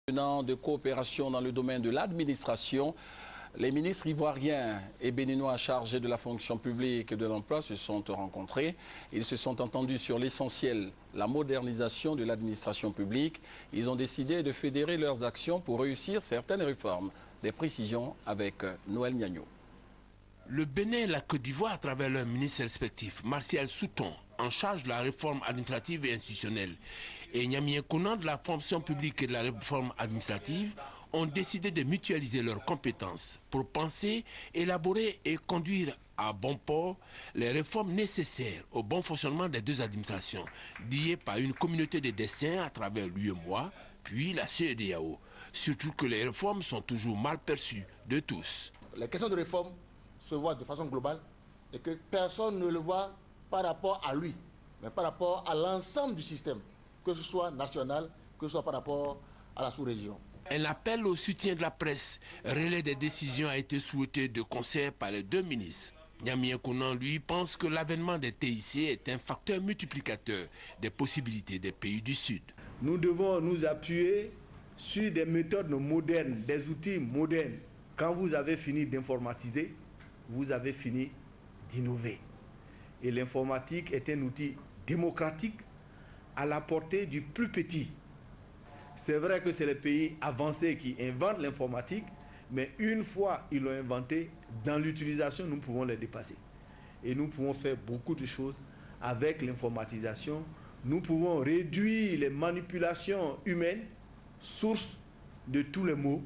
De coopération dans le domaine de l'administration. Les ministres ivoiriens et béninois chargés de la fonction publique et de l'emploi se sont rencontrés. Ils se sont entendus sur l'essentiel, la modernisation de l'administration publique. Ils ont décidé de fédérer leurs actions pour réussir certaines réformes. Des précisions avec Noël Niagno. Le Bénin et la Côte d'Ivoire, à travers leurs ministres respectifs, Martial Souton, en charge de la réforme administrative et institutionnelle, et Nyamien Konan de la fonction publique et de la réforme administrative, ont décidé de mutualiser leurs compétences pour penser, élaborer et conduire à bon port les réformes nécessaires au bon fonctionnement des deux administrations, liées par une communauté de destin à travers l'UEMOA, puis la CEDEAO. Surtout que les réformes sont toujours mal perçues de tous. Les questions de réforme se voient de façon globale et que personne ne le voit par rapport à lui, mais par rapport à l'ensemble du système, que ce soit national, que ce soit par rapport à la sous-région. Un appel au soutien de la presse, relais des décisions, a été souhaité de concert par les deux ministres. Nyamien Konan, lui, pense que l'avènement des TIC est un facteur multiplicateur des possibilités des pays du Sud. Nous devons nous appuyer sur des méthodes modernes, des outils modernes. Quand vous avez fini d'informatiser, vous avez fini d'innover. Et l'informatique est un outil démocratique à la portée du plus petit. C'est vrai que c'est les pays avancés qui inventent l'informatique, mais une fois ils l'ont inventé, dans l'utilisation, nous pouvons les dépasser. Et nous pouvons faire beaucoup de choses avec l'informatisation. Nous pouvons réduire les manipulations humaines, source de tous les maux,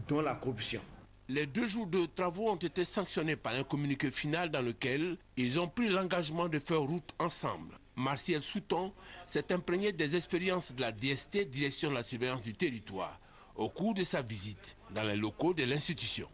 dont la corruption. Les 2 jours de travaux ont été sanctionnés par un communiqué final dans lequel ils ont pris l'engagement de faire route ensemble. Martial Souton s'est imprégné des expériences de la DST, Direction de la surveillance du territoire, au cours de sa visite dans les locaux de l'institution.